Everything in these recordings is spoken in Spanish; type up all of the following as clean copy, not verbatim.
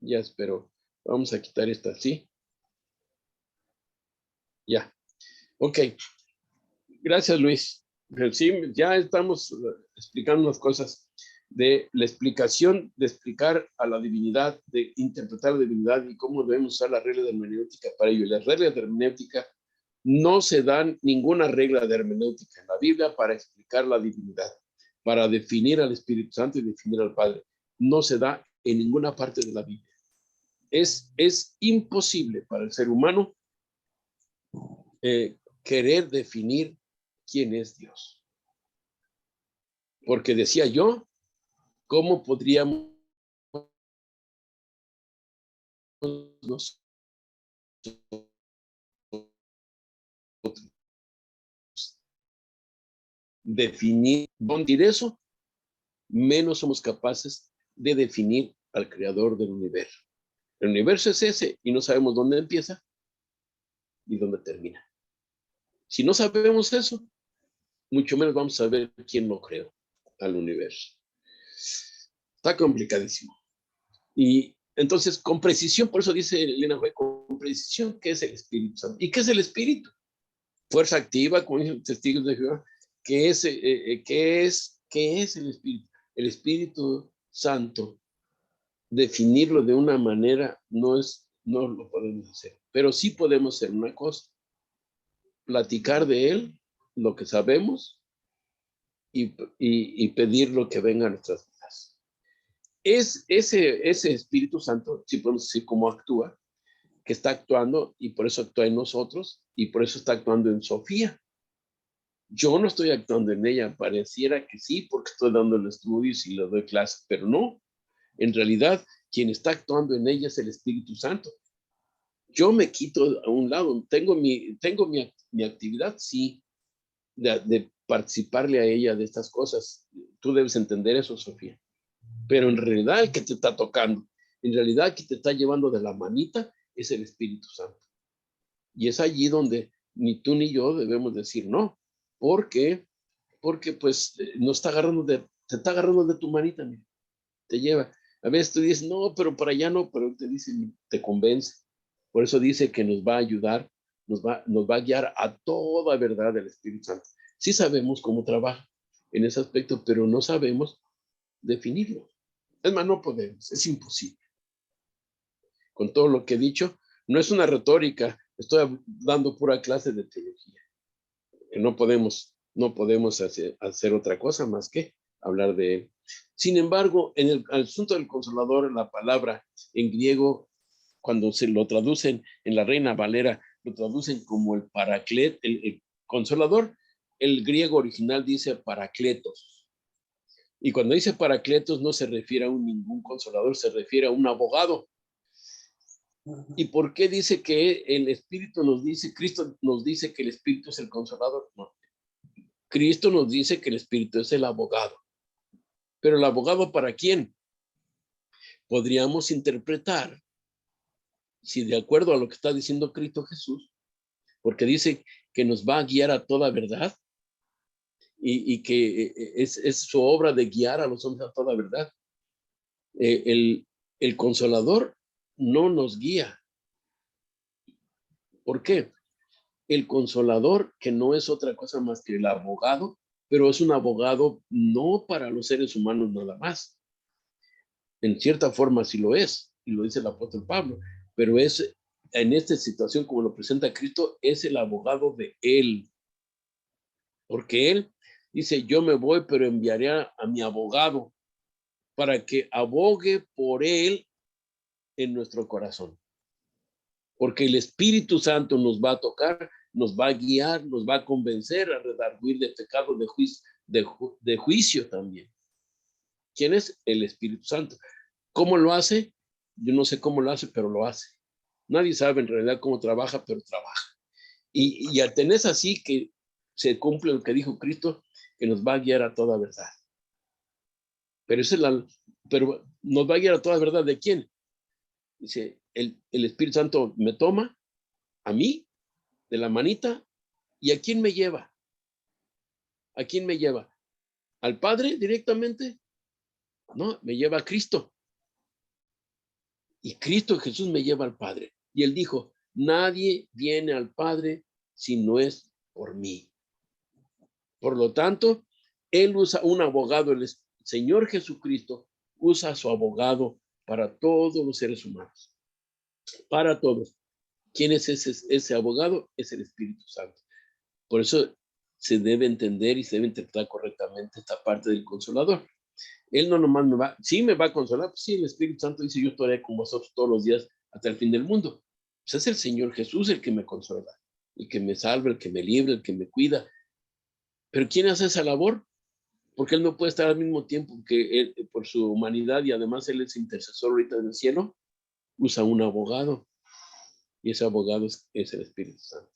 Ya espero. Vamos a quitar esta así. Ya. Ok. Gracias, Luis. Sí, ya estamos explicando unas cosas de la explicación, de explicar a la divinidad, de interpretar la divinidad y cómo debemos usar la regla de hermenéutica para ello. Las reglas de hermenéutica no se dan ninguna regla de hermenéutica en la Biblia para explicar la divinidad, para definir al Espíritu Santo y definir al Padre. No se da en ninguna parte de la Biblia. Es imposible para el ser humano querer definir quién es Dios. Porque decía yo, ¿cómo podríamos nosotros definir eso? Menos somos capaces de definir al creador del universo. El universo es ese y no sabemos dónde empieza y dónde termina. Si no sabemos eso, mucho menos vamos a saber quién lo creó al universo. Está complicadísimo. Y entonces, con precisión, por eso dice Elena White, con precisión, ¿qué es el Espíritu Santo? ¿Y qué es el Espíritu? Fuerza activa, como dicen testigos de Jehová. ¿Qué es el Espíritu? El Espíritu Santo, definirlo de una manera no lo podemos hacer, pero sí podemos hacer una cosa, platicar de él, lo que sabemos, y pedir lo que venga a nuestras vidas. Es ese Espíritu Santo, si podemos decir cómo actúa, que está actuando y por eso actúa en nosotros y por eso está actuando en Sofía. Yo no estoy actuando en ella, pareciera que sí, porque estoy dando el estudio y le doy clases, pero no. En realidad, quien está actuando en ella es el Espíritu Santo. Yo me quito a un lado, tengo mi actividad, sí, de participarle a ella de estas cosas. Tú debes entender eso, Sofía. Pero en realidad el que te está tocando, en realidad el que te está llevando de la manita es el Espíritu Santo. Y es allí donde ni tú ni yo debemos decir no, porque pues te está agarrando de tu manita, mira, te lleva. A veces tú dices, no, pero para allá no, pero te dice, te convence. Por eso dice que nos va a ayudar, nos va a guiar a toda verdad del Espíritu Santo. Sí sabemos cómo trabaja en ese aspecto, pero no sabemos definirlo. Es más, no podemos, es imposible. Con todo lo que he dicho, no es una retórica, estoy dando pura clase de teología. Que no podemos hacer otra cosa más que hablar de él. Sin embargo, en el asunto del Consolador, la palabra en griego, cuando se lo traducen en la Reina Valera, lo traducen como el paraclet, el Consolador. El griego original dice paracletos. Y cuando dice paracletos no se refiere a ningún consolador, se refiere a un abogado. ¿Y por qué dice que el Espíritu nos dice, Cristo nos dice que el Espíritu es el consolador? No. Cristo nos dice que el Espíritu es el abogado. Pero el abogado, ¿para quién? Podríamos interpretar, si de acuerdo a lo que está diciendo Cristo Jesús, porque dice que nos va a guiar a toda verdad y que es su obra de guiar a los hombres a toda verdad. El consolador no nos guía. ¿Por qué? El consolador, que no es otra cosa más que el abogado, pero es un abogado no para los seres humanos nada más. En cierta forma sí lo es, y lo dice el apóstol Pablo, pero es en esta situación como lo presenta Cristo, es el abogado de él. Porque él dice, yo me voy, pero enviaré a mi abogado para que abogue por él en nuestro corazón. Porque el Espíritu Santo nos va a tocar, nos va a guiar, nos va a convencer a redarguir de pecado, de juicio también. ¿Quién es? El Espíritu Santo. ¿Cómo lo hace? Yo no sé cómo lo hace, pero lo hace. Nadie sabe en realidad cómo trabaja, pero trabaja. Y al tener así que se cumple lo que dijo Cristo, que nos va a guiar a toda verdad. Pero nos va a guiar a toda verdad, ¿de quién? Dice, el Espíritu Santo me toma a mí, de la manita, ¿y a quién me lleva? ¿A quién me lleva? ¿Al Padre directamente? No, me lleva a Cristo. Y Cristo Jesús me lleva al Padre. Y él dijo, nadie viene al Padre si no es por mí. Por lo tanto, él usa un abogado, el Señor Jesucristo usa a su abogado para todos los seres humanos, para todos. ¿Quién es ese abogado? Es el Espíritu Santo. Por eso se debe entender y se debe interpretar correctamente esta parte del Consolador. Él no nomás me va a consolar, pues sí, el Espíritu Santo dice, yo estaré con vosotros todos los días hasta el fin del mundo. Pues es el Señor Jesús el que me consola, el que me salva, el que me libra, el que me cuida. Pero ¿quién hace esa labor? Porque él no puede estar al mismo tiempo que él, por su humanidad, y además él es intercesor ahorita en el cielo, usa un abogado, y ese abogado es el Espíritu Santo.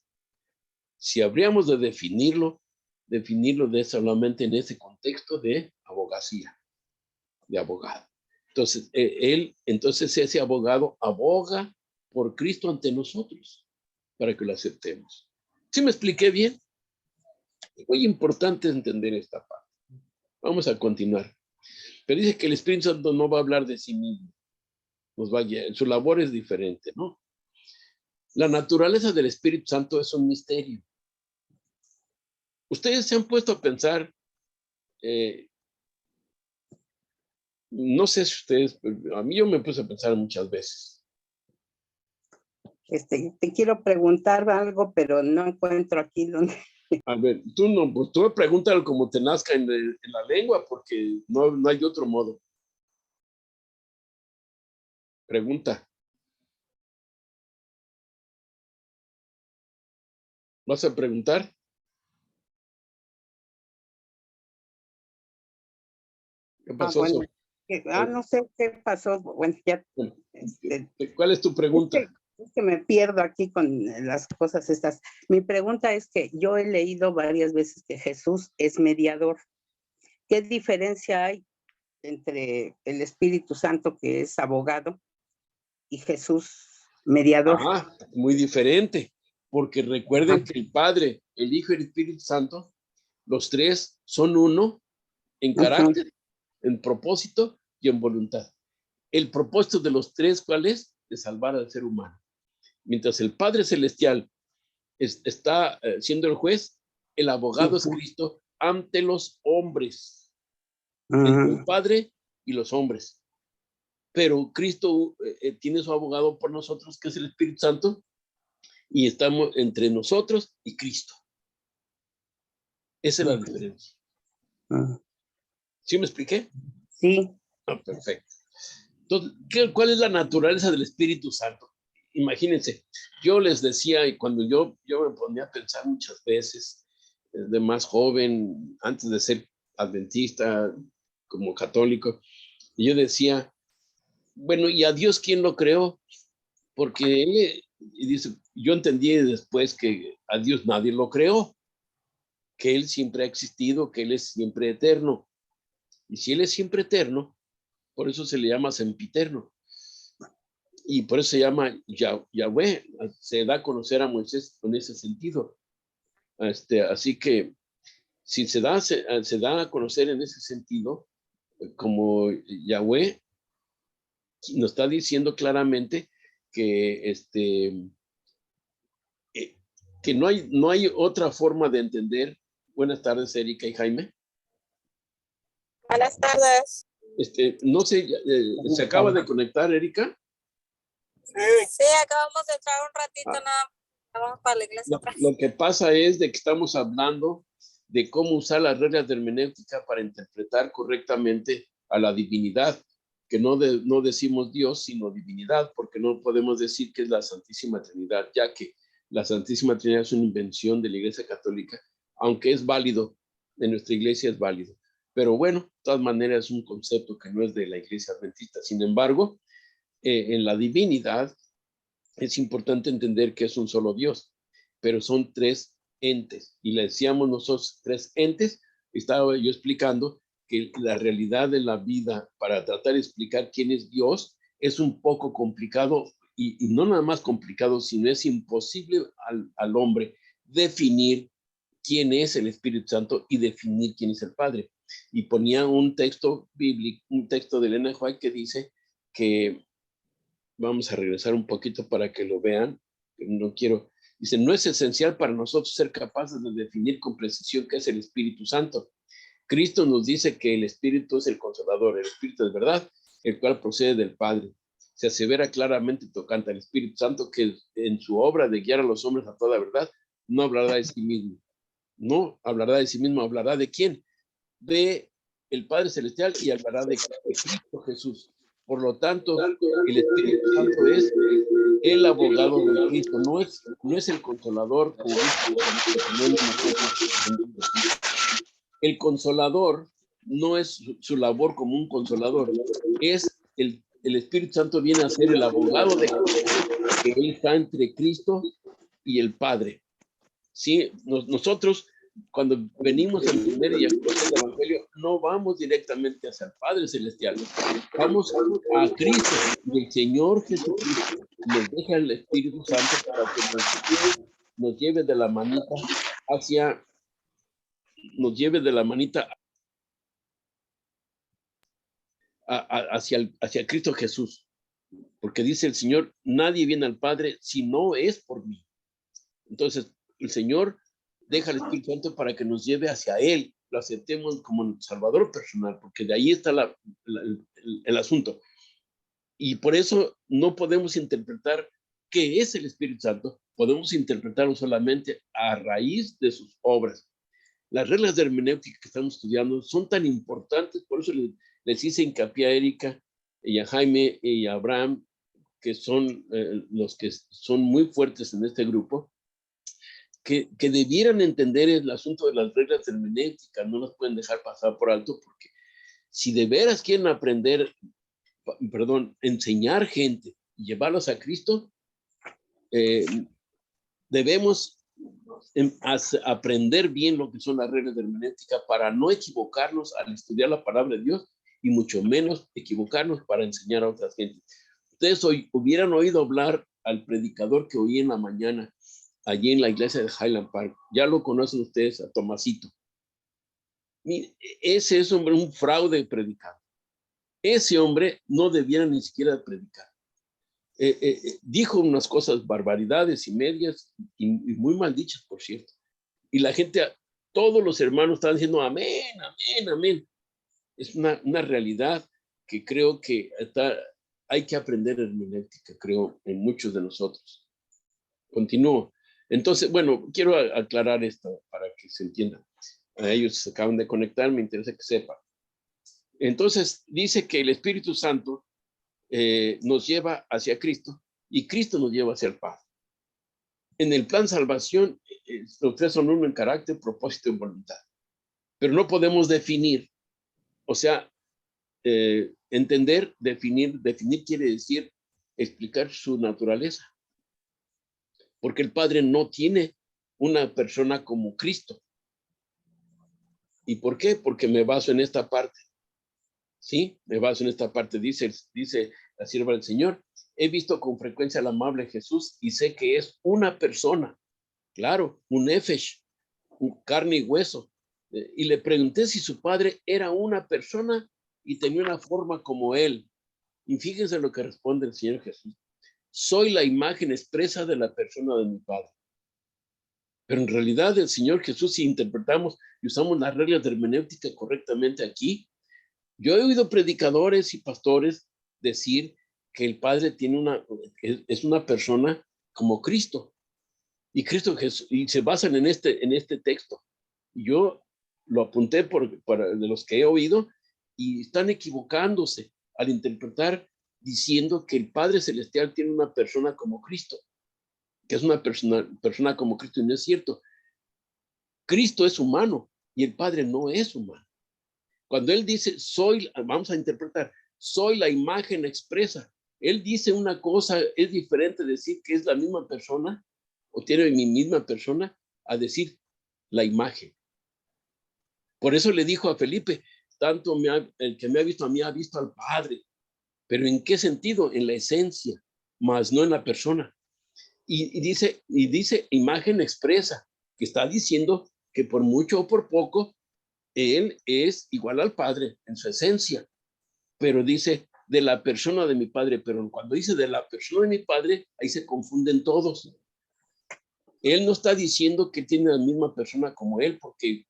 Si habríamos de definirlo de solamente en ese contexto de abogacía, de abogado. Entonces, entonces ese abogado aboga por Cristo ante nosotros para que lo aceptemos. ¿Sí me expliqué bien? Es muy importante entender esta parte. Vamos a continuar. Pero dice que el Espíritu Santo no va a hablar de sí mismo. Nos va a guiar. Su labor es diferente, ¿no? La naturaleza del Espíritu Santo es un misterio. Ustedes se han puesto a pensar, no sé si ustedes, a mí yo me puse a pensar muchas veces. Te quiero preguntar algo, pero no encuentro aquí donde. A ver, pues tú pregúntalo como te nazca en la lengua, porque no hay otro modo. Pregunta. ¿Vas a preguntar? ¿Qué pasó? Bueno, no sé qué pasó. Bueno, ya. ¿Cuál es tu pregunta? Es que me pierdo aquí con las cosas estas. Mi pregunta es que yo he leído varias veces que Jesús es mediador. ¿Qué diferencia hay entre el Espíritu Santo, que es abogado, y Jesús mediador? Muy diferente, porque recuerden que el Padre, el Hijo y el Espíritu Santo, los tres son uno en carácter, en propósito y en voluntad. El propósito de los tres, ¿cuál es? De salvar al ser humano. Mientras el Padre Celestial está siendo el juez, el abogado es Cristo ante los hombres, entre el Padre y los hombres. Pero Cristo tiene su abogado por nosotros, que es el Espíritu Santo, y estamos entre nosotros y Cristo. Esa es la diferencia. ¿Sí me expliqué? Sí. Perfecto. Entonces, ¿cuál es la naturaleza del Espíritu Santo? Imagínense, yo les decía, y cuando yo me ponía a pensar muchas veces, de más joven, antes de ser adventista, como católico, y yo decía, bueno, ¿y a Dios quién lo creó? Porque y dice, yo entendí después que a Dios nadie lo creó, que Él siempre ha existido, que Él es siempre eterno. Y si Él es siempre eterno, por eso se le llama sempiterno. Y por eso se llama Yahweh, se da a conocer a Moisés con ese sentido. Así que si se da a conocer en ese sentido, como Yahweh nos está diciendo claramente que, que no hay otra forma de entender. Buenas tardes, Erika y Jaime. Buenas tardes. No sé, ¿se acaba de conectar, Erika? Sí, acabamos de entrar un ratito nada más. Vamos para la iglesia. Lo que pasa es de que estamos hablando de cómo usar las reglas de hermenéutica para interpretar correctamente a la divinidad, que no decimos Dios, sino divinidad, porque no podemos decir que es la Santísima Trinidad, ya que la Santísima Trinidad es una invención de la Iglesia Católica, aunque es válido, en nuestra iglesia es válido. Pero bueno, de todas maneras es un concepto que no es de la Iglesia Adventista. Sin embargo, en la divinidad es importante entender que es un solo Dios, pero son tres entes. Y le decíamos nosotros tres entes. Estaba yo explicando que la realidad de la vida, para tratar de explicar quién es Dios, es un poco complicado, y no nada más complicado, sino es imposible al hombre definir quién es el Espíritu Santo y definir quién es el Padre. Y ponía un texto bíblico, un texto de Elena White que dice que Vamos a regresar un poquito para que lo vean. No quiero. Dice, no es esencial para nosotros ser capaces de definir con precisión qué es el Espíritu Santo. Cristo nos dice que el Espíritu es el Consolador, el Espíritu es verdad, el cual procede del Padre. Se asevera claramente tocante al Espíritu Santo que en su obra de guiar a los hombres a toda verdad, no hablará de sí mismo. No hablará de sí mismo, hablará ¿de quién? De el Padre Celestial y hablará de Cristo Jesús. Por lo tanto, el Espíritu Santo es el abogado de Cristo, no es el consolador como el consolador no es su labor como un consolador, es el Espíritu Santo viene a ser el abogado de que él está entre Cristo y el Padre. Sí, nosotros cuando venimos a entender y a conocer el Evangelio, no vamos directamente hacia el Padre Celestial, vamos a Cristo y el Señor Jesucristo nos deja el Espíritu Santo para que nos lleve de la manita hacia, hacia Cristo Jesús, porque dice el Señor, nadie viene al Padre si no es por mí. Entonces, el Señor deja el Espíritu Santo para que nos lleve hacia Él, lo aceptemos como Salvador personal, porque de ahí está el asunto. Y por eso no podemos interpretar qué es el Espíritu Santo, podemos interpretarlo solamente a raíz de sus obras. Las reglas de hermenéutica que estamos estudiando son tan importantes, por eso les hice hincapié a Erika y a Jaime y a Abraham, que son los que son muy fuertes en este grupo, que debieran entender el asunto de las reglas hermenéuticas, no las pueden dejar pasar por alto, porque si de veras quieren enseñar gente y llevarlos a Cristo, debemos aprender bien lo que son las reglas de hermenéutica para no equivocarnos al estudiar la palabra de Dios y mucho menos equivocarnos para enseñar a otras gentes. Ustedes hubieran oído hablar al predicador que oí en la mañana allí en la iglesia de Highland Park. Ya lo conocen ustedes, a Tomasito. Ese es un fraude predicador. Ese hombre no debiera ni siquiera predicar. Dijo unas cosas, barbaridades y medias, y muy mal dichas, por cierto. Y la gente, todos los hermanos estaban diciendo amén, amén, amén. Es una realidad que creo que hay que aprender hermenéutica, creo, en muchos de nosotros. Continúo. Entonces, bueno, quiero aclarar esto para que se entienda. A ellos se acaban de conectar, me interesa que sepan. Entonces, dice que el Espíritu Santo nos lleva hacia Cristo y Cristo nos lleva hacia el Padre. En el plan salvación, los tres son uno en carácter, propósito y voluntad. Pero no podemos definir, o sea, entender, definir quiere decir explicar su naturaleza. Porque el Padre no tiene una persona como Cristo. ¿Y por qué? Porque me baso en esta parte. ¿Sí? Me baso en esta parte. Dice la sierva del Señor, he visto con frecuencia al amable Jesús y sé que es una persona. Claro, un nefesh, un carne y hueso. Y le pregunté si su padre era una persona y tenía una forma como él. Y fíjense lo que responde el Señor Jesús. Soy la imagen expresa de la persona de mi Padre. Pero en realidad el Señor Jesús, si interpretamos y usamos las reglas de hermenéutica correctamente aquí, yo he oído predicadores y pastores decir que el Padre es una persona como Cristo. Y Cristo Jesús, y se basan en este texto. Yo lo apunté de los que he oído y están equivocándose al interpretar diciendo que el Padre Celestial tiene una persona como Cristo, que es una persona como Cristo, y no es cierto. Cristo es humano y el Padre no es humano. Cuando Él dice, vamos a interpretar, soy la imagen expresa, Él dice una cosa, es diferente decir que es la misma persona o tiene mi misma persona a decir la imagen. Por eso le dijo a Felipe, tanto el que me ha visto a mí ha visto al Padre. ¿Pero en qué sentido? En la esencia, más no en la persona. Y dice imagen expresa, que está diciendo que por mucho o por poco, Él es igual al Padre en su esencia. Pero dice de la persona de mi Padre, pero cuando dice de la persona de mi Padre, ahí se confunden todos. Él no está diciendo que tiene la misma persona como él, porque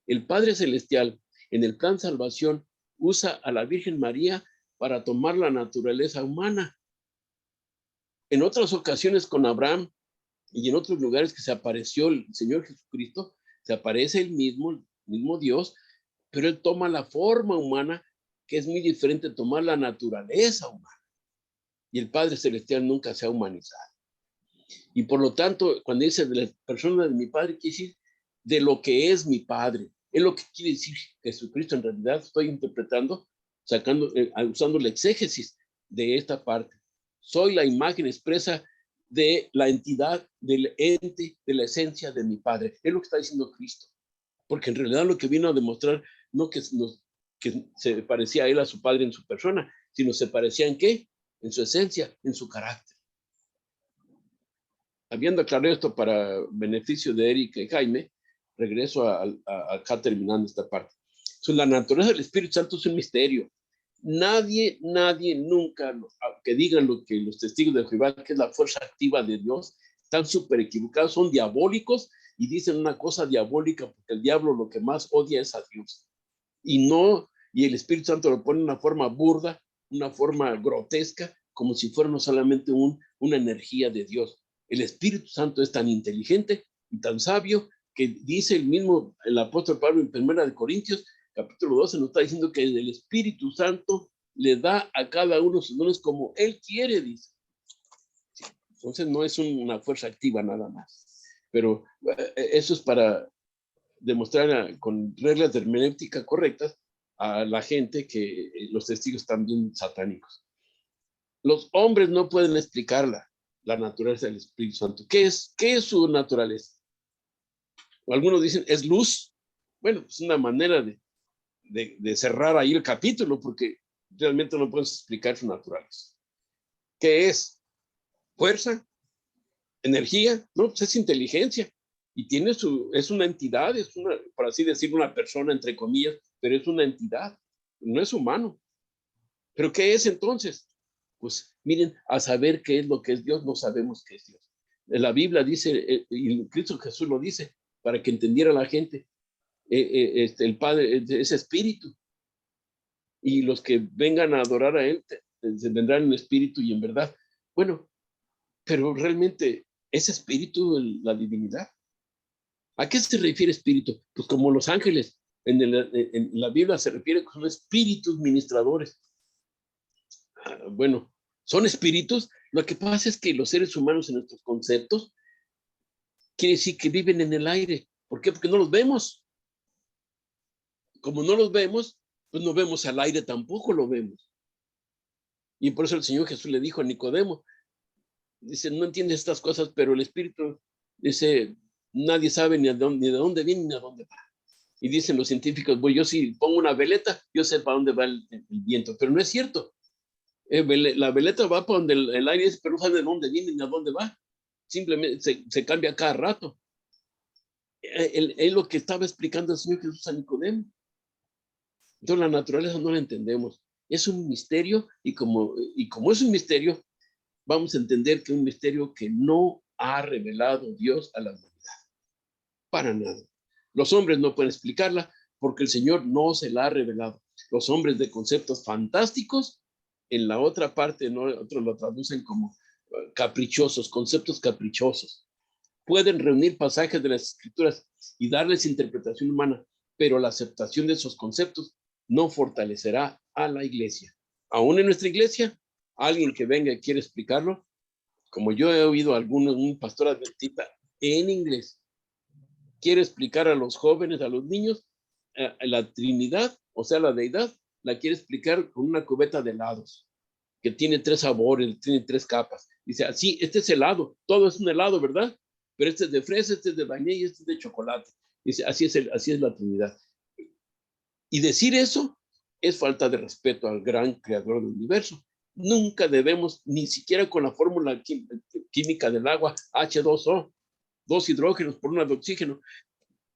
el Padre Celestial, en el plan salvación, usa a la Virgen María para tomar la naturaleza humana. En otras ocasiones con Abraham y en otros lugares que se apareció el Señor Jesucristo, se aparece el mismo Dios, pero él toma la forma humana, que es muy diferente de tomar la naturaleza humana. Y el Padre Celestial nunca se ha humanizado. Y por lo tanto, cuando dice de la persona de mi Padre, quiere decir de lo que es mi Padre. Es lo que quiere decir Jesucristo. En realidad estoy interpretando, usando la exégesis de esta parte. Soy la imagen expresa de la entidad, del ente, de la esencia de mi Padre. Es lo que está diciendo Cristo. Porque en realidad lo que vino a demostrar, no que se parecía a él, a su Padre en su persona, sino se parecía en qué, en su esencia, en su carácter. Habiendo aclarado esto para beneficio de Erika y Jaime, regreso acá terminando esta parte. Entonces, la naturaleza del Espíritu Santo es un misterio. Nadie nunca, que digan lo que los testigos de Jehová, que es la fuerza activa de Dios, están súper equivocados, son diabólicos y dicen una cosa diabólica porque el diablo lo que más odia es a Dios. Y el Espíritu Santo lo pone en una forma burda, una forma grotesca, como si fuera no solamente una energía de Dios. El Espíritu Santo es tan inteligente y tan sabio que dice el apóstol Pablo en 1 Corintios, capítulo 12, nos está diciendo que el Espíritu Santo le da a cada uno sus dones como él quiere, dice. Entonces no es una fuerza activa nada más. Pero eso es para demostrar con reglas de hermenéutica correctas a la gente que los testigos están bien satánicos. Los hombres no pueden explicar la naturaleza del Espíritu Santo. ¿Qué es su naturaleza? O algunos dicen, es luz. Bueno, es una manera de cerrar ahí el capítulo, porque realmente no puedes explicar su naturaleza. ¿Qué es? ¿Fuerza? ¿Energía? No, pues es inteligencia. Y es una entidad, por así decirlo, una persona, entre comillas, pero es una entidad, no es humano. ¿Pero qué es entonces? Pues miren, a saber qué es lo que es Dios, no sabemos qué es Dios. La Biblia dice, y Cristo Jesús lo dice, para que entendiera la gente, el Padre es espíritu. Y los que vengan a adorar a Él, se vendrán en espíritu y en verdad. Bueno, pero realmente, ¿es espíritu la divinidad? ¿A qué se refiere espíritu? Pues como los ángeles. En la Biblia se refiere que son espíritus ministradores. Bueno, son espíritus. Lo que pasa es que los seres humanos en nuestros conceptos quiere decir que viven en el aire. ¿Por qué? Porque no los vemos. Como no los vemos, pues no vemos al aire, tampoco lo vemos. Y por eso el Señor Jesús le dijo a Nicodemo, dice, no entiendes estas cosas, pero el Espíritu, dice, nadie sabe ni de dónde viene ni a dónde va. Y dicen los científicos, bueno, yo si pongo una veleta, yo sé para dónde va el viento, pero no es cierto. La veleta va para donde el aire es, pero no sabe de dónde viene ni a dónde va. Simplemente se cambia cada rato. Es lo que estaba explicando el Señor Jesús a Nicodemo. Entonces la naturaleza no la entendemos. Es un misterio y como es un misterio, vamos a entender que es un misterio que no ha revelado Dios a la humanidad. Para nada. Los hombres no pueden explicarla porque el Señor no se la ha revelado. Los hombres de conceptos fantásticos, en la otra parte, ¿no? Otros lo traducen como caprichosos, conceptos caprichosos. Pueden reunir pasajes de las Escrituras y darles interpretación humana, pero la aceptación de esos conceptos no fortalecerá a la iglesia. Aún en nuestra iglesia, alguien que venga y quiere explicarlo, como yo he oído a un pastor adventista en inglés, quiere explicar a los jóvenes, a los niños, la Trinidad, o sea, la deidad, la quiere explicar con una cubeta de helados, que tiene 3 sabores, tiene 3 capas. Dice, así, este es helado, todo es un helado, ¿verdad? Pero este es de fresa, este es de vainilla y este es de chocolate. Dice, así es la Trinidad. Y decir eso es falta de respeto al gran creador del universo. Nunca debemos, ni siquiera con la fórmula química del agua, H2O, 2 hidrógenos por 1 de oxígeno.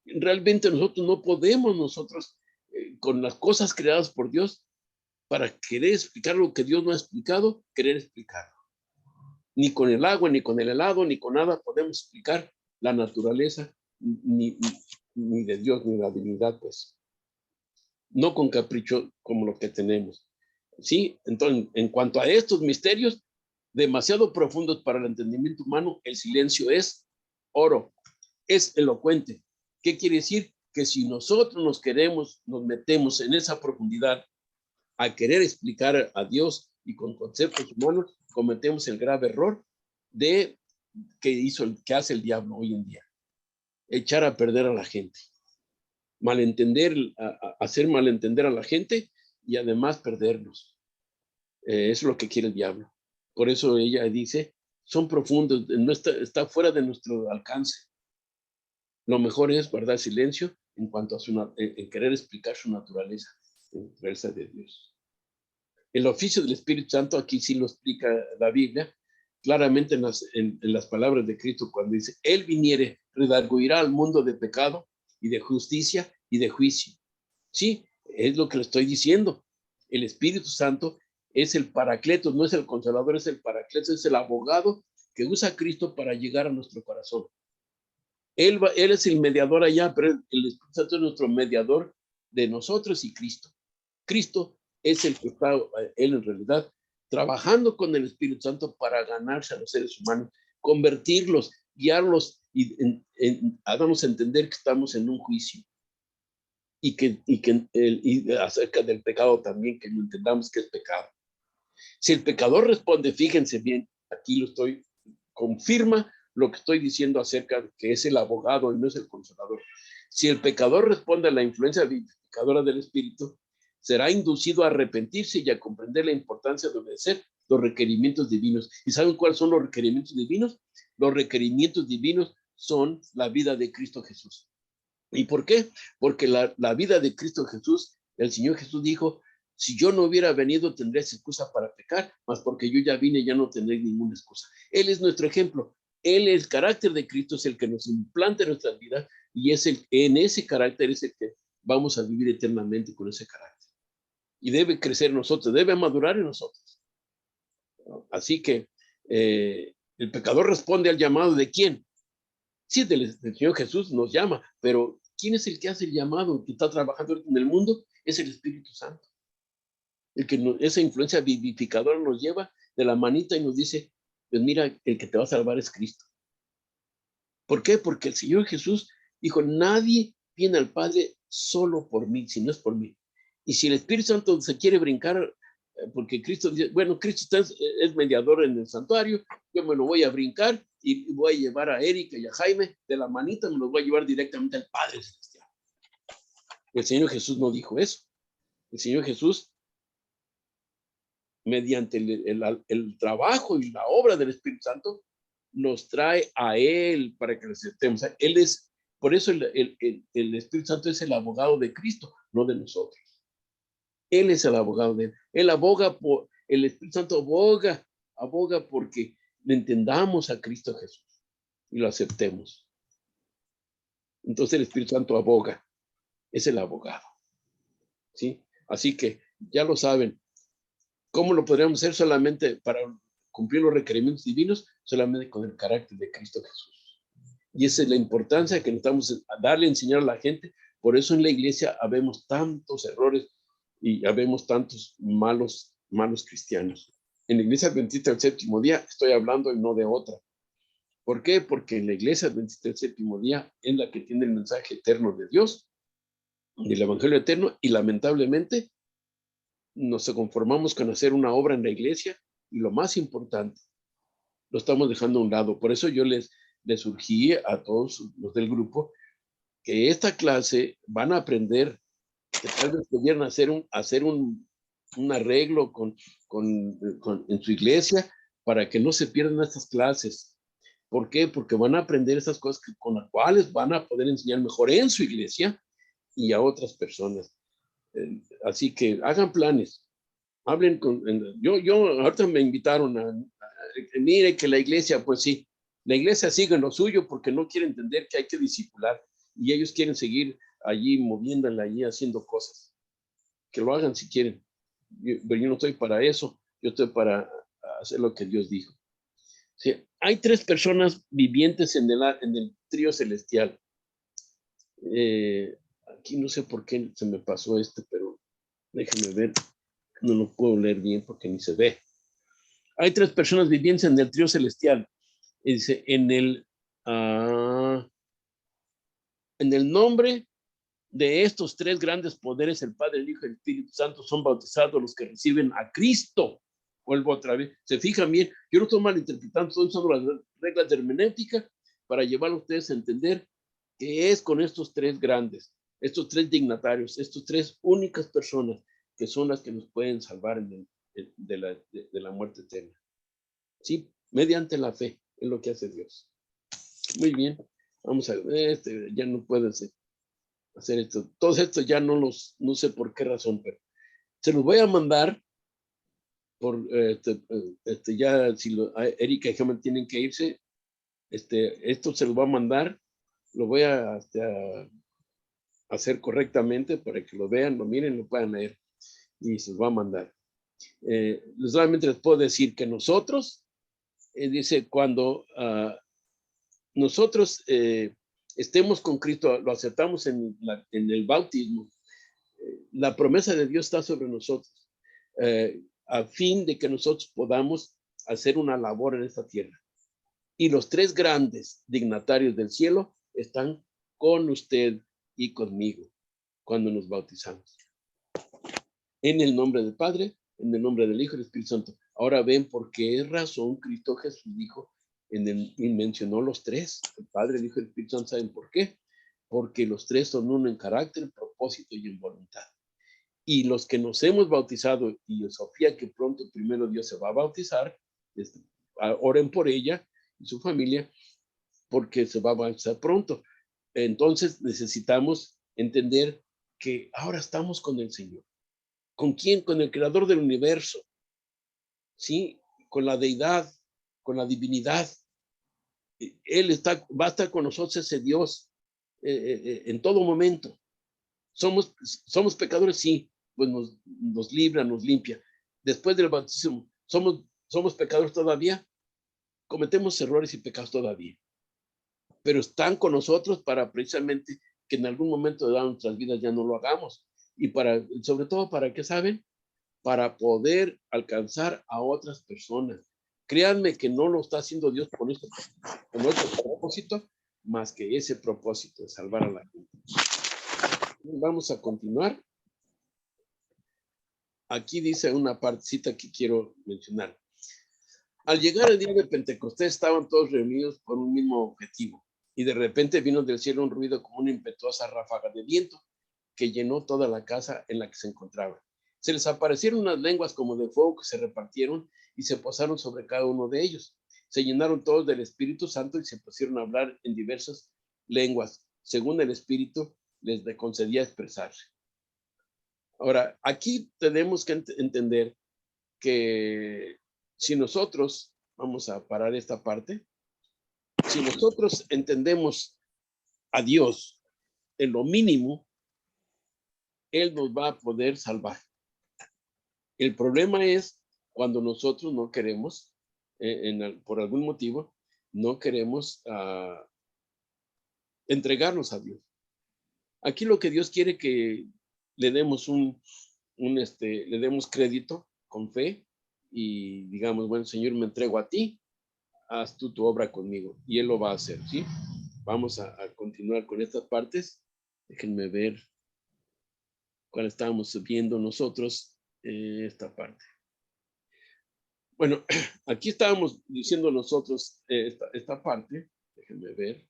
Realmente nosotros no podemos, con las cosas creadas por Dios, para querer explicar lo que Dios no ha explicado, querer explicarlo. Ni con el agua, ni con el helado, ni con nada podemos explicar la naturaleza, ni de Dios, ni la divinidad, pues. No con capricho como lo que tenemos. ¿Sí? Entonces, en cuanto a estos misterios, demasiado profundos para el entendimiento humano, el silencio es oro, es elocuente. ¿Qué quiere decir? Que si nosotros nos metemos en esa profundidad a querer explicar a Dios y con conceptos humanos, cometemos el grave error de que hace el diablo hoy en día. Echar a perder a la gente. Malentender, hacer malentender a la gente y además perdernos. Eso es lo que quiere el diablo. Por eso ella dice, son profundos, no está fuera de nuestro alcance. Lo mejor es guardar silencio en cuanto a en querer explicar su naturaleza, la naturaleza de Dios. El oficio del Espíritu Santo, aquí sí lo explica la Biblia, claramente en las palabras de Cristo, cuando dice, Él viniere, redarguirá al mundo de pecado y de justicia y de juicio. Sí, es lo que le estoy diciendo. El Espíritu Santo es el paracletos, no es el consolador, es el paracletos, es el abogado que usa a Cristo para llegar a nuestro corazón. Él es el mediador allá, pero el Espíritu Santo es nuestro mediador de nosotros y Cristo. Cristo es el que está, él en realidad, trabajando con el Espíritu Santo para ganarse a los seres humanos, convertirlos, guiarlos y darnos a entender que estamos en un juicio. Y acerca del pecado también, que no entendamos que es pecado. Si el pecador responde, fíjense bien, aquí confirma lo que estoy diciendo acerca de que es el abogado y no es el consolador. Si el pecador responde a la influencia vivificadora del Espíritu, será inducido a arrepentirse y a comprender la importancia de obedecer los requerimientos divinos. ¿Y saben cuáles son los requerimientos divinos? Los requerimientos divinos son la vida de Cristo Jesús. ¿Y por qué? Porque la vida de Cristo Jesús, el Señor Jesús dijo, si yo no hubiera venido, tendrías excusa para pecar, mas porque yo ya vine, ya no tendré ninguna excusa. Él es nuestro ejemplo. El carácter de Cristo es el que nos implanta en nuestras vidas y en ese carácter es el que vamos a vivir eternamente con ese carácter. Y debe crecer en nosotros, debe madurar en nosotros. Así que el pecador responde al llamado ¿de quién? Sí, del Señor Jesús nos llama, pero ¿quién es el que hace el llamado, que está trabajando en el mundo? Es el Espíritu Santo. Esa influencia vivificadora nos lleva de la manita y nos dice, pues mira, el que te va a salvar es Cristo. ¿Por qué? Porque el Señor Jesús dijo, nadie viene al Padre solo por mí, si no es por mí. Y si el Espíritu Santo se quiere brincar, porque Cristo dice, bueno, Cristo es mediador en el santuario, yo me lo voy a brincar y voy a llevar a Erika y a Jaime de la manita, me los voy a llevar directamente al Padre Celestial. El Señor Jesús no dijo eso. El Señor Jesús, mediante el trabajo y la obra del Espíritu Santo, nos trae a Él para que lo aceptemos. Por eso el Espíritu Santo es el abogado de Cristo, no de nosotros. Él es el abogado de Él. El Espíritu Santo aboga porque le entendamos a Cristo Jesús y lo aceptemos. Entonces el Espíritu Santo aboga, es el abogado. ¿Sí? Así que ya lo saben. ¿Cómo lo podríamos hacer? Solamente para cumplir los requerimientos divinos, solamente con el carácter de Cristo Jesús. Y esa es la importancia que necesitamos darle a enseñar a la gente. Por eso en la iglesia habemos tantos errores y habemos tantos malos cristianos. En la iglesia adventista del séptimo día estoy hablando y no de otra. ¿Por qué? Porque en la iglesia adventista del séptimo día es la que tiene el mensaje eterno de Dios, del evangelio eterno, y lamentablemente nos conformamos con hacer una obra en la iglesia y lo más importante, lo estamos dejando a un lado. Por eso yo les surgí a todos los del grupo que esta clase van a aprender, que tal vez pudieran hacer un arreglo en su iglesia para que no se pierdan estas clases. ¿Por qué? Porque van a aprender estas cosas con las cuales van a poder enseñar mejor en su iglesia y a otras personas. Así que hagan planes. Hablen yo ahorita me invitaron mire que la iglesia, pues sí, la iglesia sigue en lo suyo porque no quiere entender que hay que discipular y ellos quieren seguir allí moviéndola, allí haciendo cosas. Que lo hagan si quieren, Pero yo no estoy para eso, yo estoy para hacer lo que Dios dijo. Sí, hay tres personas vivientes en el trío celestial. Aquí no sé por qué se me pasó pero déjenme ver, no lo puedo leer bien porque ni se ve. Hay tres personas vivientes en el trío celestial. Y dice, en el nombre de estos tres grandes poderes, el Padre, el Hijo y el Espíritu Santo, son bautizados los que reciben a Cristo. Vuelvo otra vez. Se fijan bien, yo no estoy malinterpretando, estoy usando las reglas de hermenéutica para llevar a ustedes a entender que es con estos tres grandes, estos tres dignatarios, estos tres únicas personas que son las que nos pueden salvar de la muerte eterna. Sí, mediante la fe, es lo que hace Dios. Muy bien, vamos a ver, ya no puede hacer esto. Todos estos ya no sé por qué razón, pero se los voy a mandar por, ya, si Erika y Gemma tienen que irse, esto se lo va a mandar, lo voy a hacer correctamente para que lo vean, lo miren, lo puedan leer y se los va a mandar. Solamente les puedo decir que nosotros, dice, cuando nosotros estemos con Cristo, lo aceptamos en el bautismo, la promesa de Dios está sobre nosotros, a fin de que nosotros podamos hacer una labor en esta tierra. Y los tres grandes dignatarios del cielo están con usted y conmigo cuando nos bautizamos. En el nombre del Padre, en el nombre del Hijo y del Espíritu Santo. Ahora ven por qué razón Cristo Jesús dijo y mencionó los tres, el Padre, el Hijo y el Espíritu Santo. ¿Saben por qué? Porque los tres son uno en carácter, propósito y en voluntad. Y los que nos hemos bautizado, y Sofía, que pronto primero Dios se va a bautizar, oren por ella y su familia, porque se va a bautizar pronto. Entonces necesitamos entender que ahora estamos con el Señor. ¿Con quién? Con el creador del universo, ¿sí? Con la deidad, con la divinidad. Él va a estar con nosotros, ese Dios, en todo momento. Somos pecadores, sí, pues nos libra, nos limpia. Después del bautismo, somos pecadores todavía, cometemos errores y pecados todavía, pero están con nosotros para precisamente que en algún momento de nuestras vidas ya no lo hagamos. Y sobre todo, ¿para qué saben? Para poder alcanzar a otras personas. Créanme que no lo está haciendo Dios con otro propósito, más que ese propósito de salvar a la gente. Vamos a continuar. Aquí dice una partecita que quiero mencionar. Al llegar el día de Pentecostés, estaban todos reunidos por un mismo objetivo, y de repente vino del cielo un ruido como una impetuosa ráfaga de viento que llenó toda la casa en la que se encontraban. Se les aparecieron unas lenguas como de fuego que se repartieron y se posaron sobre cada uno de ellos. Se llenaron todos del Espíritu Santo y se pusieron a hablar en diversas lenguas, según el Espíritu les concedía expresarse. Ahora, aquí tenemos que entender que si nosotros, vamos a parar esta parte, si nosotros entendemos a Dios en lo mínimo, Él nos va a poder salvar. El problema es cuando nosotros no queremos, por algún motivo, no queremos entregarnos a Dios. Aquí lo que Dios quiere que le demos le demos crédito con fe y digamos, bueno, Señor, me entrego a ti, haz tú tu obra conmigo, y Él lo va a hacer, ¿sí? Vamos a continuar con estas partes. Déjenme ver cuál estábamos viendo nosotros, esta parte. Bueno, aquí estábamos diciendo nosotros esta parte. Déjenme ver.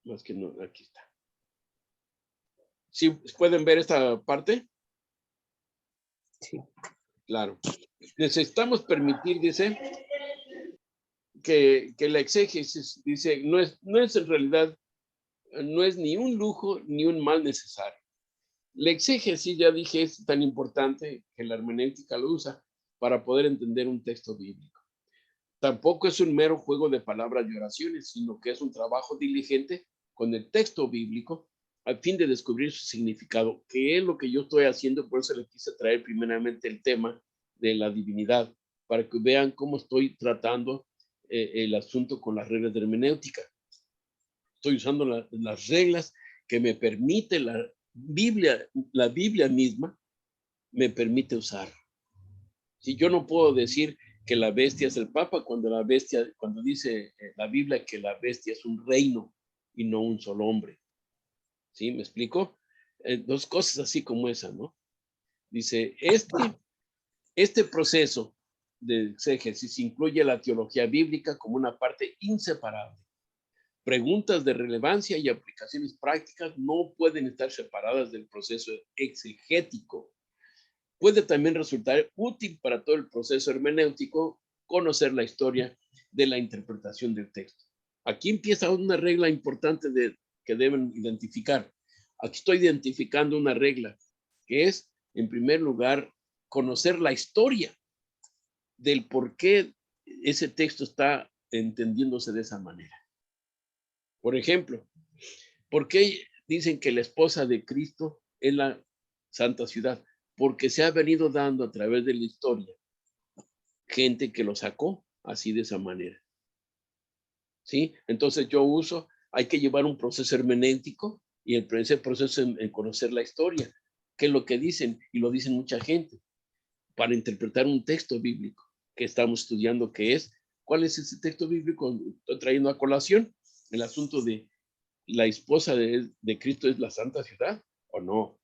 Más que no, aquí está. ¿Sí pueden ver esta parte? Sí. Claro. Necesitamos permitir, dice, que la exégesis, dice, no es en realidad, no es ni un lujo ni un mal necesario. La exégesis, ya dije, es tan importante que la hermenéutica lo usa para poder entender un texto bíblico. Tampoco es un mero juego de palabras y oraciones, sino que es un trabajo diligente con el texto bíblico al fin de descubrir su significado, que es lo que yo estoy haciendo. Por eso le quise traer primeramente el tema de la divinidad, para que vean cómo estoy tratando el asunto con las reglas de hermenéutica. Estoy usando las reglas que me permite la Biblia misma me permite usar. Si yo no puedo decir que la bestia es el Papa, cuando dice la Biblia que la bestia es un reino y no un solo hombre. ¿Sí? ¿Me explico? Dos cosas así como esa, ¿no? Dice, este proceso de exégesis incluye la teología bíblica como una parte inseparable. Preguntas de relevancia y aplicaciones prácticas no pueden estar separadas del proceso exegético. Puede también resultar útil para todo el proceso hermenéutico conocer la historia de la interpretación del texto. Aquí empieza una regla importante que deben identificar. Aquí estoy identificando una regla que es, en primer lugar, conocer la historia del por qué ese texto está entendiéndose de esa manera. Por ejemplo, ¿por qué dicen que la esposa de Cristo es la Santa Ciudad? Porque se ha venido dando a través de la historia gente que lo sacó así de esa manera. ¿Sí? Entonces hay que llevar un proceso hermenéutico y ese proceso en conocer la historia, que es lo que dicen, y lo dicen mucha gente, para interpretar un texto bíblico que estamos estudiando, ¿cuál es ese texto bíblico? Estoy trayendo a colación el asunto de la esposa de Cristo es la Santa Ciudad, ¿o no?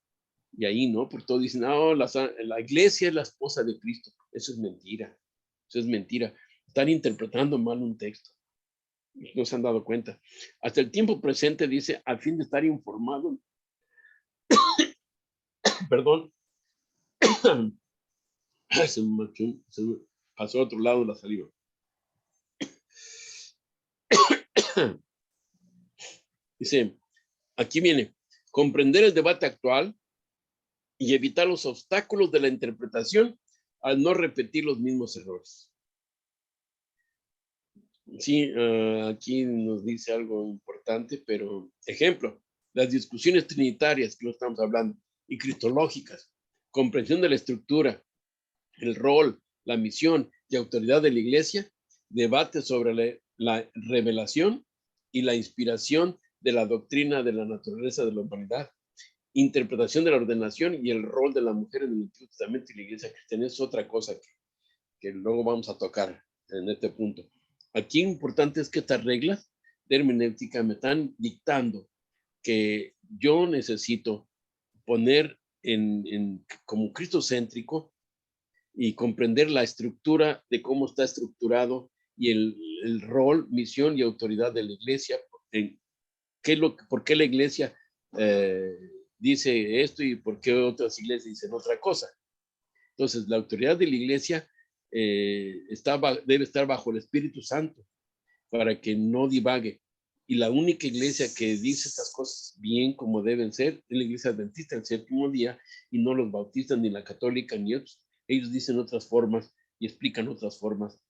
Y ahí, ¿no? Porque todos dicen, no, la iglesia es la esposa de Cristo. Eso es mentira. Eso es mentira. Están interpretando mal un texto. No se han dado cuenta. Hasta el tiempo presente dice, a fin de estar informado, perdón, se me pasó a otro lado la saliva. Dice, aquí viene, comprender el debate actual y evitar los obstáculos de la interpretación al no repetir los mismos errores. Sí, aquí nos dice algo importante, pero ejemplo, las discusiones trinitarias que lo estamos hablando y cristológicas, comprensión de la estructura, el rol, la misión y autoridad de la iglesia, debate sobre la revelación y la inspiración de la doctrina de la naturaleza de la humanidad, interpretación de la ordenación y el rol de la mujer en el Antiguo Testamento y la iglesia cristiana. Es otra cosa que luego vamos a tocar en este punto. Aquí importante es que estas reglas de hermenéutica me están dictando que yo necesito poner como cristocéntrico y comprender la estructura de cómo está estructurado y el rol, misión y autoridad de la iglesia, por qué la iglesia dice esto y por qué otras iglesias dicen otra cosa. Entonces, la autoridad de la iglesia debe estar bajo el Espíritu Santo para que no divague. Y la única iglesia que dice estas cosas bien como deben ser es la iglesia adventista del séptimo día, y no los bautistas ni la católica ni otros. Ellos dicen otras formas y explican otras formas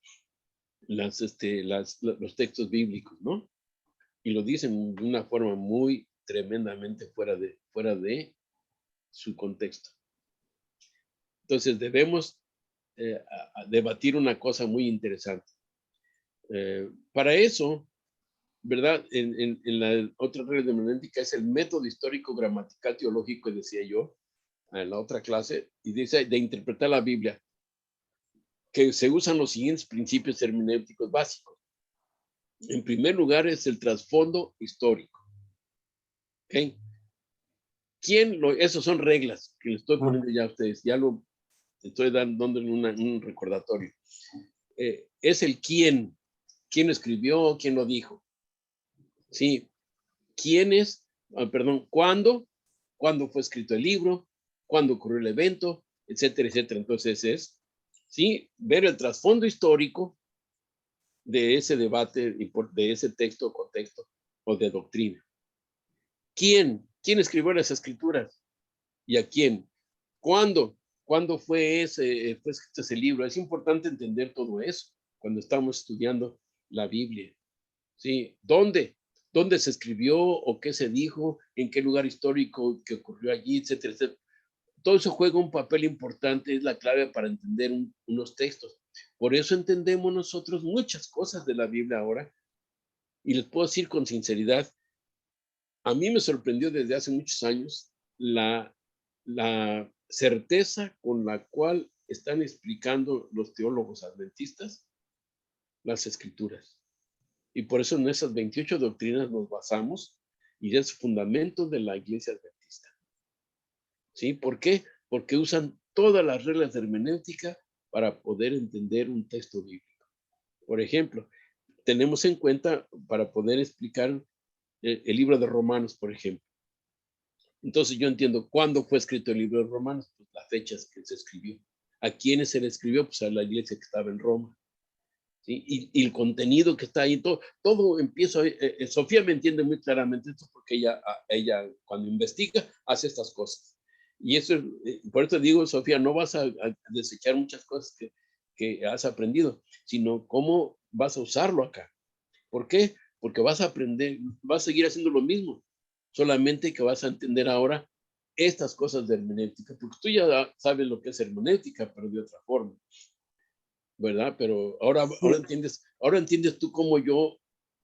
los textos bíblicos, ¿no? Y lo dicen de una forma muy tremendamente fuera de su contexto. Entonces debemos a debatir una cosa muy interesante. Para eso, ¿verdad? En la otra regla de hermenéutica es el método histórico, gramatical, teológico, decía yo en la otra clase, y dice de interpretar la Biblia, que se usan los siguientes principios hermenéuticos básicos. En primer lugar es el trasfondo histórico. ¿Ok? Esas son reglas que les estoy poniendo ya a ustedes, ya lo estoy dando un recordatorio. Es el quién escribió, quién lo dijo. Sí, cuándo fue escrito el libro, cuándo ocurrió el evento, etcétera, etcétera. Entonces sí, ver el trasfondo histórico de ese debate, de ese texto o contexto o de doctrina. ¿Quién escribió las escrituras? ¿Y a quién? ¿Cuándo fue escrito ese libro? Es importante entender todo eso cuando estamos estudiando la Biblia. ¿Sí? ¿Dónde? dónde se escribió o qué se dijo, en qué lugar histórico que ocurrió allí, etcétera, etcétera. Todo eso juega un papel importante, es la clave para entender unos textos. Por eso entendemos nosotros muchas cosas de la Biblia ahora. Y les puedo decir con sinceridad, a mí me sorprendió desde hace muchos años la certeza con la cual están explicando los teólogos adventistas las escrituras. Y por eso en esas 28 doctrinas nos basamos y es fundamento de la iglesia adventista. ¿Sí? ¿Por qué? Porque usan todas las reglas de hermenéutica para poder entender un texto bíblico. Por ejemplo, tenemos en cuenta para poder explicar el libro de Romanos, por ejemplo. Entonces yo entiendo cuándo fue escrito el libro de Romanos, pues las fechas que se escribió. ¿A quiénes se le escribió? Pues a la iglesia que estaba en Roma. ¿Sí? Y el contenido que está ahí, todo empieza, Sofía me entiende muy claramente esto porque ella cuando investiga hace estas cosas. Y eso, por eso digo, Sofía, no vas a desechar muchas cosas que has aprendido, sino cómo vas a usarlo acá. ¿Por qué? Porque vas a aprender, vas a seguir haciendo lo mismo, solamente que vas a entender ahora estas cosas de hermenéutica, porque tú ya sabes lo que es hermenéutica, pero de otra forma. ¿Verdad? Pero ahora entiendes tú cómo yo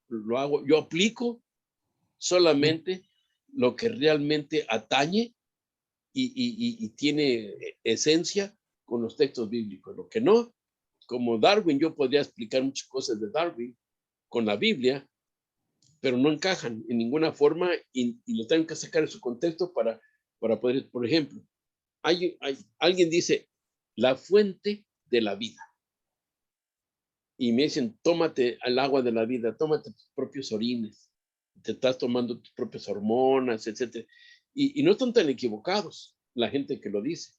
lo hago. Yo aplico solamente lo que realmente atañe y tiene esencia con los textos bíblicos. Lo que no, como Darwin, yo podría explicar muchas cosas de Darwin con la Biblia, pero no encajan en ninguna forma y lo tengo que sacar de su contexto para poder, por ejemplo, alguien dice, la fuente de la vida. Y me dicen, tómate el agua de la vida, tómate tus propios orines, te estás tomando tus propias hormonas, etc. Y no están tan equivocados la gente que lo dice.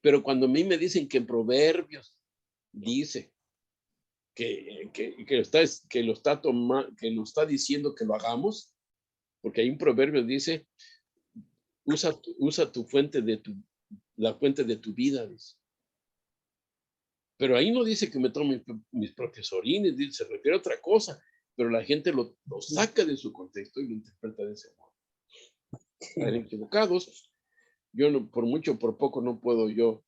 Pero cuando a mí me dicen que en Proverbios dice que nos está diciendo que lo hagamos, porque hay un proverbio que dice, usa tu fuente la fuente de tu vida, dice. Pero ahí no dice que me tome mis propios orines, se refiere a otra cosa, pero la gente lo saca de su contexto y lo interpreta de ese modo. Están equivocados. Yo no, por mucho, por poco no puedo yo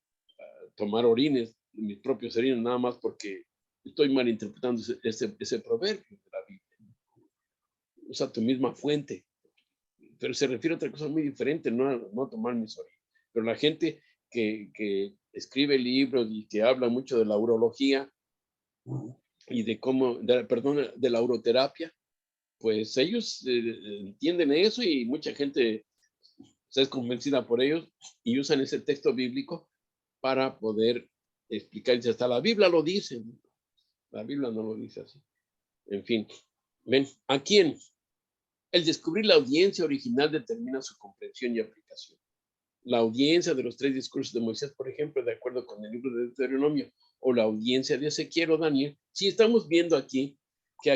tomar orines, mis propios orines, nada más porque estoy malinterpretando ese proverbio de la Biblia. Usa tu misma fuente, pero se refiere a otra cosa muy diferente, no tomar mis orines. Pero la gente que escribe libros y que habla mucho de la urología y de la uroterapia, pues ellos entienden eso y mucha gente se es convencida por ellos y usan ese texto bíblico para poder explicar. Y hasta la Biblia lo dice, la Biblia no lo dice así. En fin, ven, ¿a quién? El descubrir la audiencia original determina su comprensión y aplicación. La audiencia de los 3 discursos de Moisés, por ejemplo, de acuerdo con el libro de Deuteronomio, o la audiencia de Ezequiel o Daniel, si estamos viendo aquí que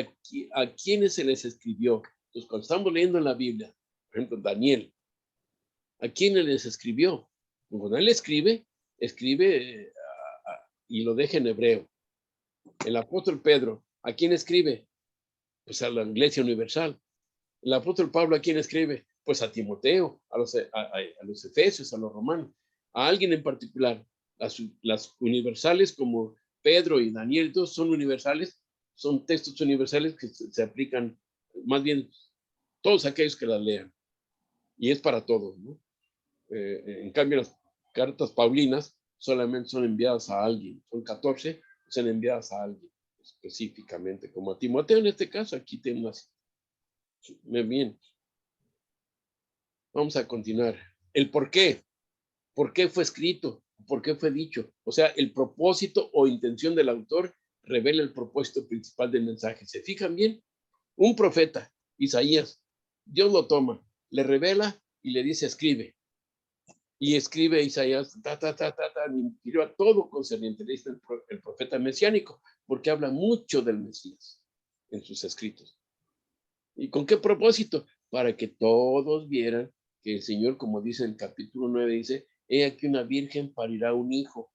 a quienes se les escribió. Entonces, cuando estamos leyendo en la Biblia, por ejemplo, Daniel, ¿a quiénes les escribió? Cuando él escribe y lo deja en hebreo. El apóstol Pedro, ¿a quién escribe? Pues a la Iglesia Universal. El apóstol Pablo, ¿a quién escribe? Pues a Timoteo, a los efesios, a los romanos, a alguien en particular. Las universales como Pedro y Daniel, todos son universales, son textos universales que se aplican, más bien, todos aquellos que las lean. Y es para todos, ¿no? En cambio, las cartas paulinas solamente son enviadas a alguien, son 14, son enviadas a alguien específicamente, como a Timoteo en este caso, aquí tenemos. Bien, vamos a continuar. El por qué. ¿Por qué fue escrito? ¿Por qué fue dicho? O sea, el propósito o intención del autor revela el propósito principal del mensaje. ¿Se fijan bien? Un profeta, Isaías, Dios lo toma, le revela y le dice, escribe. Y escribe Isaías, y a todo concerniente, le dice el profeta mesiánico, porque habla mucho del Mesías en sus escritos. ¿Y con qué propósito? Para que todos vieran que el Señor, como dice en el capítulo 9, dice, he aquí una virgen parirá un hijo.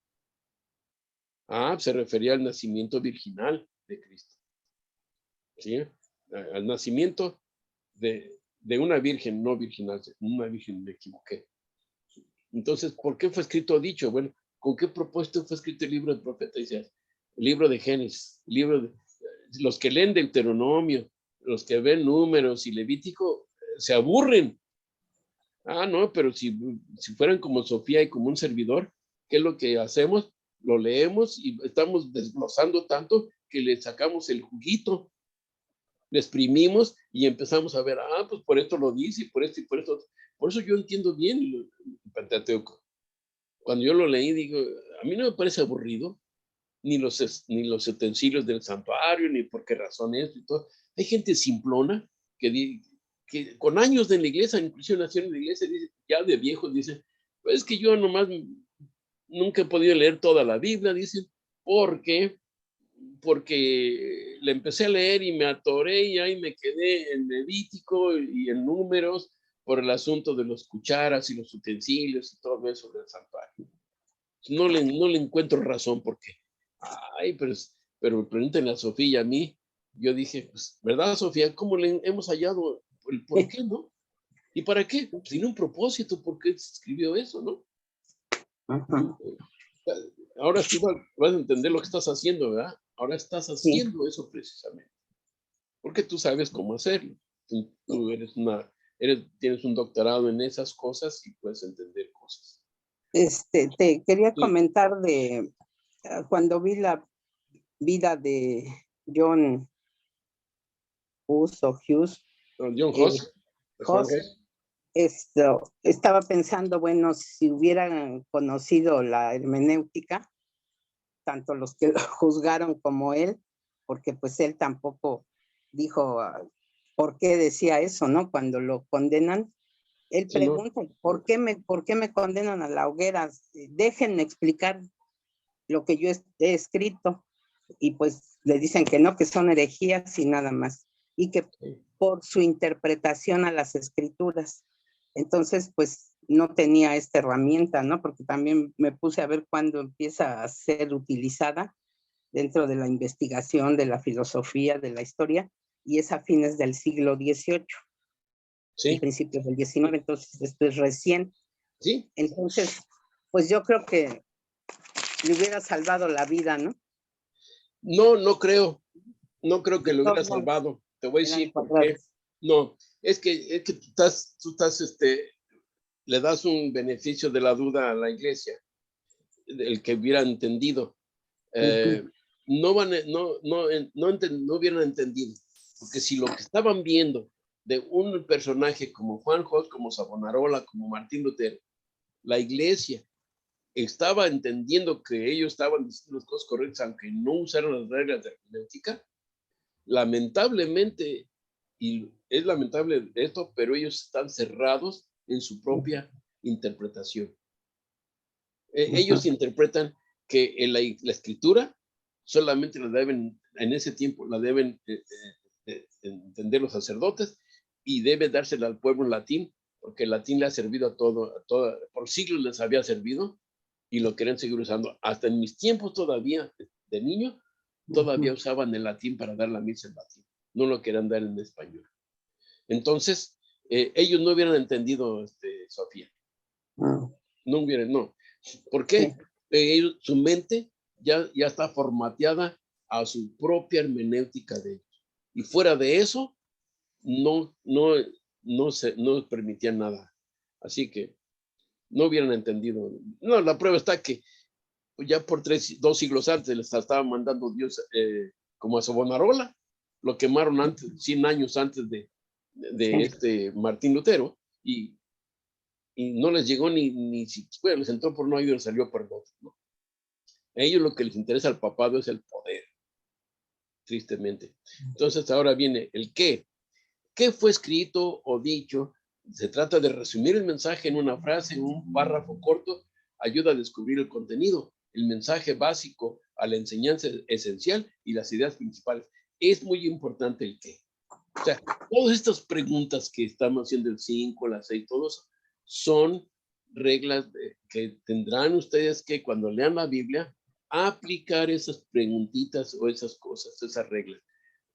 Se refería al nacimiento virginal de Cristo. ¿Sí? Al nacimiento de una virgen, no virginal, una virgen, me equivoqué. Entonces, ¿por qué fue escrito dicho? Bueno, ¿con qué propósito fue escrito el libro del profeta Isaías? El libro de Génesis, los que leen Deuteronomio, los que ven Números y Levítico, se aburren. Ah, no, pero si fueran como Sofía y como un servidor, ¿qué es lo que hacemos? Lo leemos y estamos desglosando tanto que le sacamos el juguito, le exprimimos y empezamos a ver, pues por esto lo dice, y por esto y por esto. Por eso yo entiendo bien el Pentateuco. Cuando yo lo leí, digo, a mí no me parece aburrido, ni los utensilios del santuario, ni por qué razón esto y todo. Hay gente simplona que con años de la iglesia, inclusive nació en la iglesia, dice, ya de viejos, dice, pues es que yo nomás nunca he podido leer toda la Biblia, dicen, porque le empecé a leer y me atoré y ahí me quedé en Levítico y en Números por el asunto de los cucharas y los utensilios y todo eso del santuario. No le encuentro razón porque, pero pregúntenle a Sofía y a mí. Yo dije, pues, ¿verdad, Sofía? ¿Cómo le hemos hallado el por qué, no? ¿Y para qué? Pues, tiene un propósito, ¿por qué se escribió eso, no? Ajá. Ahora sí vas a entender lo que estás haciendo, ¿verdad? Ahora estás haciendo eso precisamente. Porque tú sabes cómo hacerlo. Tú tienes un doctorado en esas cosas y puedes entender cosas. Te quería Sí. comentar de cuando vi la vida de John Hus o Hughes. John Huss. Estaba pensando, bueno, si hubieran conocido la hermenéutica, tanto los que lo juzgaron como él, porque pues él tampoco dijo por qué decía eso, ¿no? Cuando lo condenan, él Sí, ¿no? pregunta, ¿por qué me condenan a la hoguera? Déjenme explicar lo que yo he escrito. Y pues le dicen que no, que son herejías y nada más. Y que por su interpretación a las escrituras. Entonces, pues no tenía esta herramienta, ¿no? Porque también me puse a ver cuándo empieza a ser utilizada dentro de la investigación, de la filosofía, de la historia, y es a fines del siglo XVIII, Sí. principios del XIX, entonces esto es recién. Sí. Entonces, pues yo creo que le hubiera salvado la vida, ¿no? No creo. No creo que lo hubiera salvado. Te voy a decir por qué. No, es que tú estás, le das un beneficio de la duda a la iglesia, el que hubiera entendido. No hubieran entendido, porque si lo que estaban viendo de un personaje como Juan Hus, como Savonarola, como Martín Lutero, la iglesia estaba entendiendo que ellos estaban diciendo las cosas correctas, aunque no usaron las reglas de hermenéutica, lamentablemente, y es lamentable esto, pero ellos están cerrados en su propia interpretación. Ellos interpretan que la escritura solamente la deben, en ese tiempo, la deben entender los sacerdotes y debe dársela al pueblo en latín, porque el latín le ha servido a todo, por siglos les había servido y lo querían seguir usando. Hasta en mis tiempos todavía, de niño, todavía usaban el latín para dar la misa en latín. No lo querían dar en español. Entonces, ellos no hubieran entendido, Sofía. No hubieran, no. ¿Por qué? Su mente ya está formateada a su propia hermenéutica de ellos. Y fuera de eso, no permitían nada. Así que no hubieran entendido. No, la prueba está que ya por 2 siglos antes les estaba mandando Dios como a Savonarola. Lo quemaron antes, 100 años antes de Martín Lutero, y no les llegó ni siquiera, les entró por un oído y les salió por el otro, ¿no? A ellos lo que les interesa al papado es el poder, tristemente. Entonces ahora viene el qué. ¿Qué fue escrito o dicho? Se trata de resumir el mensaje en una frase, en un párrafo corto, ayuda a descubrir el contenido, el mensaje básico a la enseñanza esencial y las ideas principales. Es muy importante el qué. O sea, todas estas preguntas que estamos haciendo, el 5, las 6, todos son reglas que tendrán ustedes que cuando lean la Biblia aplicar esas preguntitas o esas cosas, esas reglas.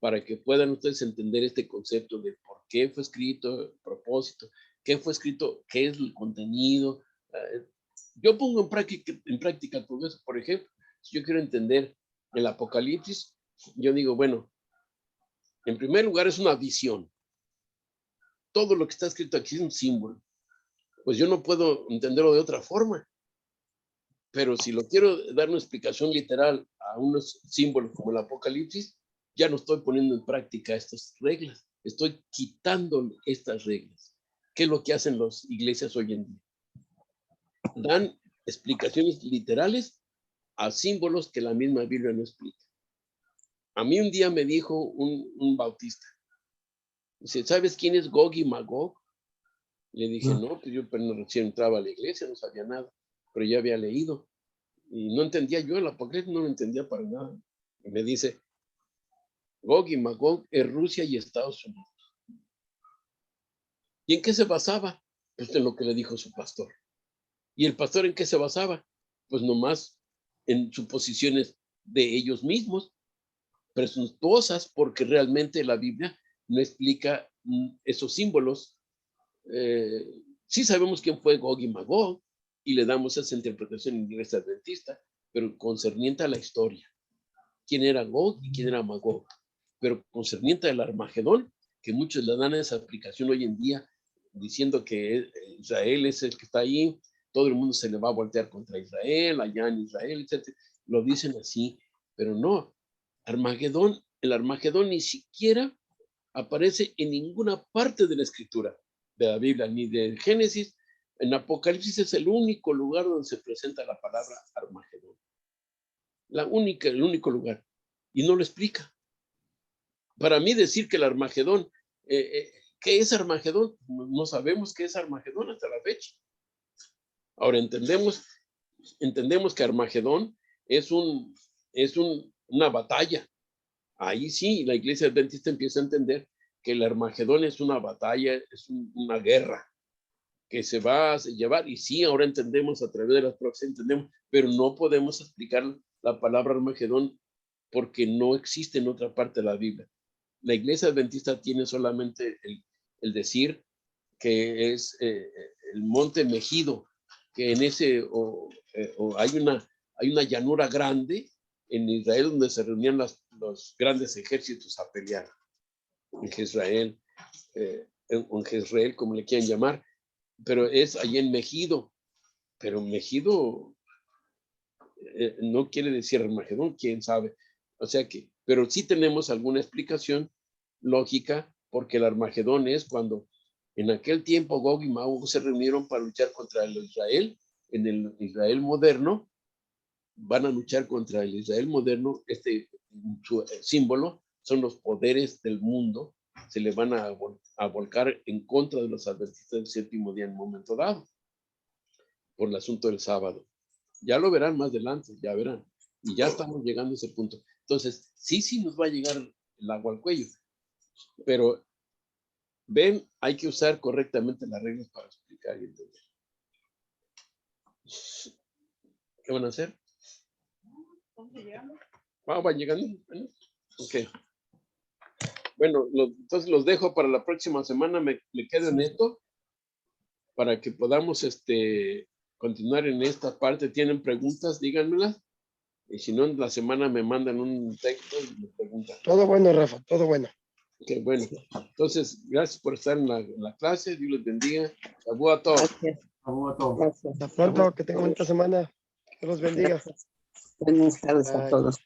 para que puedan ustedes entender este concepto de por qué fue escrito, el propósito, qué fue escrito, qué es el contenido. Yo pongo en práctica todo eso. Por ejemplo, si yo quiero entender el Apocalipsis, yo digo, bueno, en primer lugar es una visión. Todo lo que está escrito aquí es un símbolo. Pues yo no puedo entenderlo de otra forma. Pero si lo quiero dar una explicación literal a unos símbolos como el Apocalipsis, ya no estoy poniendo en práctica estas reglas. Estoy quitando estas reglas. ¿Qué es lo que hacen las iglesias hoy en día? Dan explicaciones literales a símbolos que la misma Biblia no explica. A mí un día me dijo un bautista, dice, ¿sabes quién es Gog y Magog? Le dije, no, pues yo recién entraba a la iglesia, no sabía nada, pero ya había leído. Y no entendía yo el Apocalipsis, no lo entendía para nada. Y me dice, Gog y Magog es Rusia y Estados Unidos. ¿Y en qué se basaba? Pues en lo que le dijo su pastor. ¿Y el pastor en qué se basaba? Pues nomás en suposiciones de ellos mismos, presuntuosas, porque realmente la Biblia no explica esos símbolos. Sí sabemos quién fue Gog y Magog, y le damos esa interpretación en la iglesia adventista, pero concerniente a la historia. ¿Quién era Gog y quién era Magog? Pero concerniente al Armagedón, que muchos le dan esa aplicación hoy en día, diciendo que Israel es el que está ahí, todo el mundo se le va a voltear contra Israel, allá en Israel, etc. Lo dicen así, pero no. Armagedón, el Armagedón ni siquiera aparece en ninguna parte de la escritura de la Biblia, ni de Génesis. En Apocalipsis es el único lugar donde se presenta la palabra Armagedón. El único lugar. Y no lo explica. Para mí decir que el Armagedón, ¿qué es Armagedón? No sabemos qué es Armagedón hasta la fecha. Ahora entendemos que Armagedón es una batalla. Ahí sí, la iglesia adventista empieza a entender que el Armagedón es una batalla, es una guerra que se va a llevar. Y sí, ahora entendemos a través de las profecías, entendemos, pero no podemos explicar la palabra Armagedón porque no existe en otra parte de la Biblia. La iglesia adventista tiene solamente el decir que es el monte Megido, que en ese hay una llanura grande en Israel donde se reunían los grandes ejércitos a pelear. En Jezreel, en Jezreel, como le quieran llamar, pero es allí en Megido. Pero Megido no quiere decir Armagedón, quién sabe. O sea que, pero sí tenemos alguna explicación lógica, porque el Armagedón es cuando en aquel tiempo Gog y Magog se reunieron para luchar contra el Israel, en el Israel moderno, van a luchar contra el Israel moderno. Su símbolo son los poderes del mundo, se le van a volcar en contra de los adventistas del séptimo día en un momento dado, por el asunto del sábado. Ya lo verán más adelante, ya verán. Y ya estamos llegando a ese punto. Entonces, sí nos va a llegar el agua al cuello. Pero, ven, hay que usar correctamente las reglas para explicar y entender. ¿Qué van a hacer? ¿Van llegando? Ok. Bueno, entonces los dejo para la próxima semana. Me quedo en esto para que podamos continuar en esta parte. ¿Tienen preguntas? Díganmelas. Y si no, en la semana me mandan un texto y me preguntan. Todo bueno, Rafa, todo bueno. Ok, bueno. Entonces, gracias por estar en la clase. Dios les bendiga. Saludos a todos. Gracias. Hasta pronto, que tengan buena semana. Que los bendiga. Buenas tardes a Bye. todos.